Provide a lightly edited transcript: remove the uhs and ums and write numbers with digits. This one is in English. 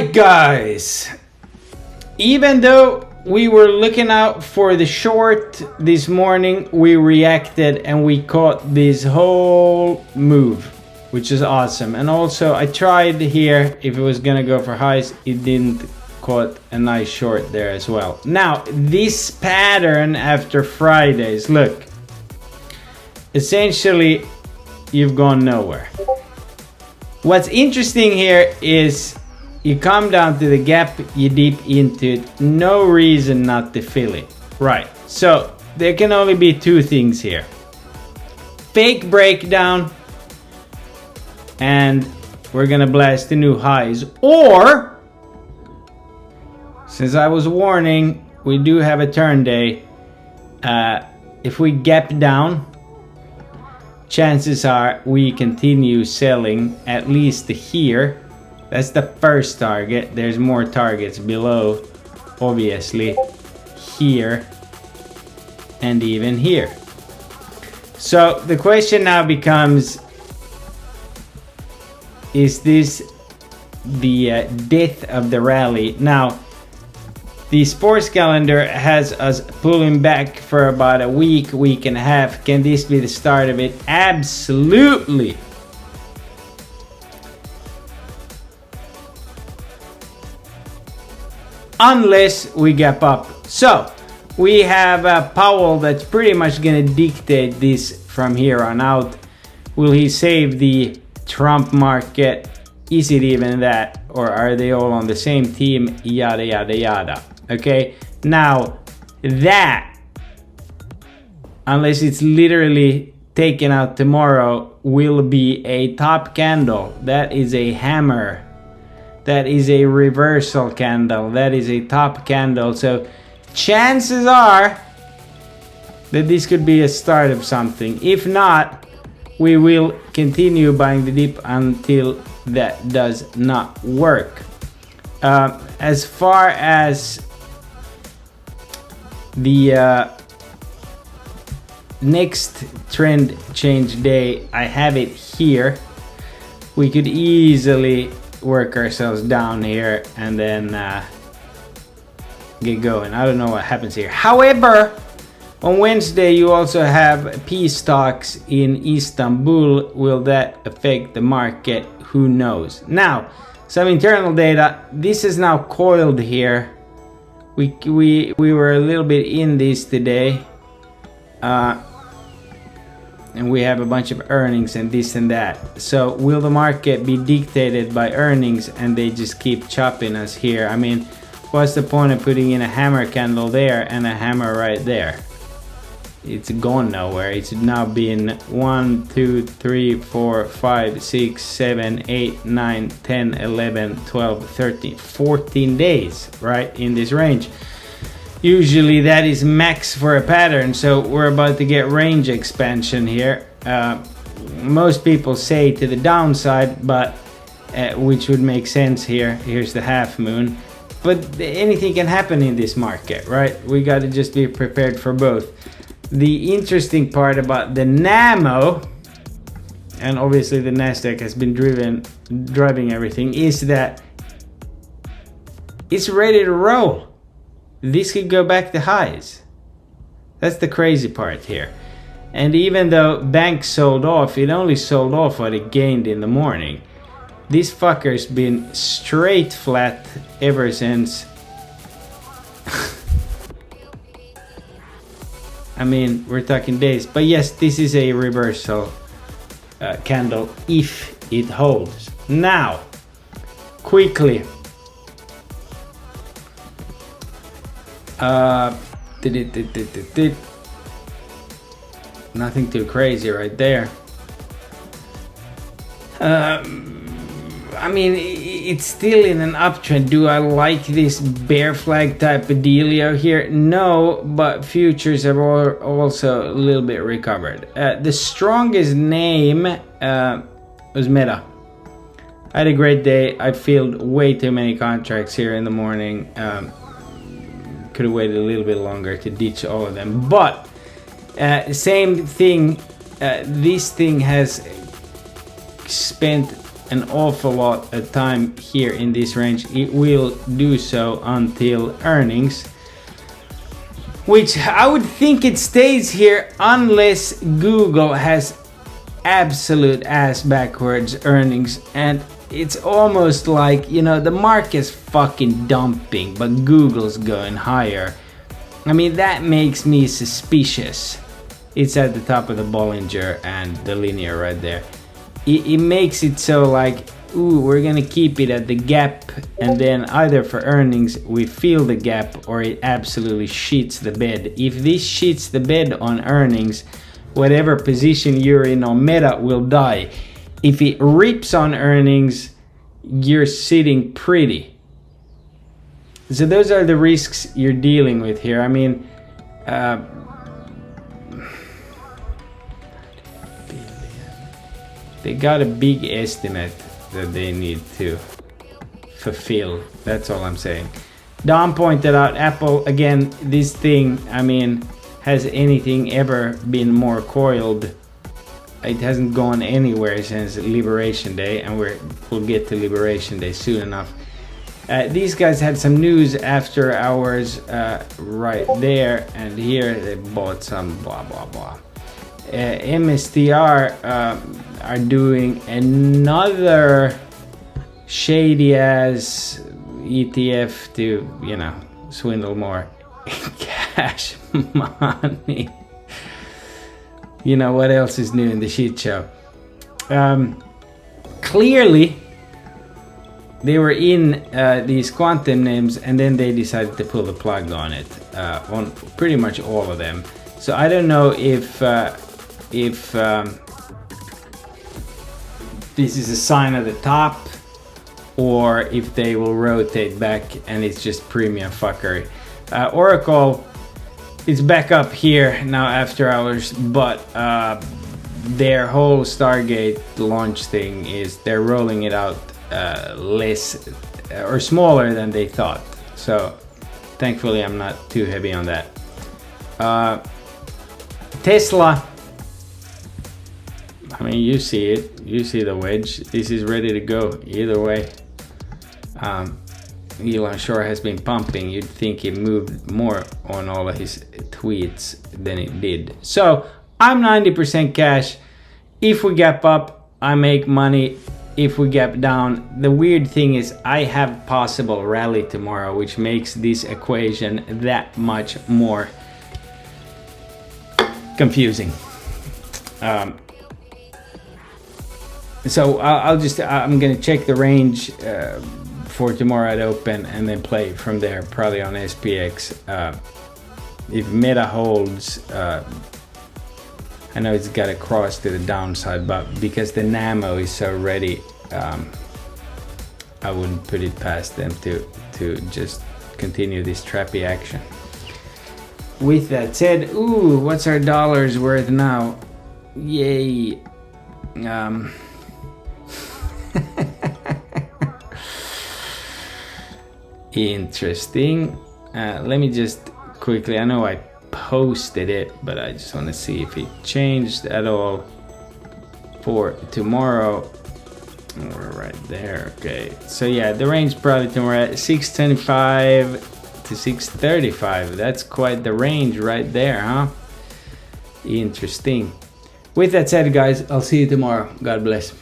Guys, even though we were looking out for the short this morning, we reacted and we caught this whole move, which is awesome. And also I tried here if it was gonna go for highs, it didn't. Caught a nice short there as well. Now this pattern after Fridays, look, essentially you've gone nowhere. What's interesting here is you come down to the gap, you dip into it, no reason not to fill it. Right, so there can only be two things here: fake breakdown and we're gonna blast the new highs, or since I was warning, we do have a turn day. If we gap down, chances are we continue selling at least here. That's the first target. There's more targets below, obviously, here and even here. So the question now becomes, is this the death of the rally? Now, the sports calendar has us pulling back for about a week and a half. Can this be the start of it? Absolutely. Unless we gap up. So we have Powell that's pretty much gonna dictate this from here on out. Will he save the Trump market? Is it even that, or are they all on the same team? Yada yada yada. Okay, now that, unless it's literally taken out tomorrow, will be a top candle. That is a hammer. That is a reversal candle. That is a top candle. So chances are that this could be a start of something. If not, we will continue buying the dip until that does not work. As far as the next trend change day, I have it here. We could easily work ourselves down here and then get going. I don't know what happens here. However, on Wednesday you also have peace talks in Istanbul. Will that affect the market? Who knows? Now, some internal data. This is now coiled here. We were a little bit in this today, and we have a bunch of earnings and this and that. So will the market be dictated by earnings and they just keep chopping us here? I mean, what's the point of putting in a hammer candle there and a hammer right there? It's gone nowhere. It's now been 1 2 3 4 5 6 7 8 9 10 11 12 13 14 days, right, in this range. Usually that is max for a pattern, so we're about to get range expansion here. Most people say to the downside, but which would make sense here. Here's the half moon, but anything can happen in this market, right? We got to just be prepared for both. The interesting part about the NAMO, and obviously the Nasdaq has been driving everything, is that it's ready to roll. This could go back to highs. That's the crazy part here. And even though banks sold off, it only sold off what it gained in the morning. This fucker's been straight flat ever since. I mean, we're talking days, but yes, this is a reversal candle if it holds. Now, quickly, nothing too crazy right there. I mean, it's still in an uptrend. Do I like this bear flag type of dealio here? No, but futures have also a little bit recovered. The strongest name was Meta. I had a great day. I filled way too many contracts here in the morning. Could have waited a little bit longer to ditch all of them. But same thing. This thing has spent an awful lot of time here in this range. It will do so until earnings, which I would think it stays here unless Google has absolute ass backwards earnings. And it's almost like, you know, the market's fucking dumping, but Google's going higher. I mean, that makes me suspicious. It's at the top of the Bollinger and the linear right there. It makes it so like, ooh, we're gonna keep it at the gap, and then either for earnings we fill the gap or it absolutely shits the bed. If this shits the bed on earnings, whatever position you're in on Meta will die. If it rips on earnings, you're sitting pretty. So those are the risks you're dealing with here. I mean, they got a big estimate that they need to fulfill. That's all I'm saying. Don pointed out Apple, again, this thing, I mean, has anything ever been more coiled? It hasn't gone anywhere since Liberation Day, and we'll get to Liberation Day soon enough. These guys had some news after hours right there, and here they bought some blah blah blah. MSTR are doing another shady ass ETF to, you know, swindle more cash money. You know what else is new in the shit show? Clearly they were in these quantum names, and then they decided to pull the plug on it, on pretty much all of them. So I don't know if this is a sign at the top, or if they will rotate back and it's just premium fuckery. Oracle is back up here now after hours, but their whole Stargate launch thing is they're rolling it out less or smaller than they thought. So thankfully I'm not too heavy on that. Tesla, I mean, you see it, you see the wedge. This is ready to go either way. Elon sure has been pumping. You'd think he moved more on all of his tweets than it did. So I'm 90% cash. If we gap up, I make money. If we gap down, the weird thing is I have possible rally tomorrow, which makes this equation that much more confusing. So I'm gonna check the range for tomorrow at open and then play from there, probably on SPX. If Meta holds, I know it's got to cross to the downside, but because the NAMO is so ready, I wouldn't put it past them to just continue this trappy action. With that said, ooh, what's our dollars worth now? Yay. Interesting. Let me just quickly, I know I posted it, but I just want to see if it changed at all for tomorrow. We're right there. Okay, so yeah, the range probably tomorrow at 625 to 635. That's quite the range right there, huh? Interesting. With that said, guys, I'll see you tomorrow. God bless.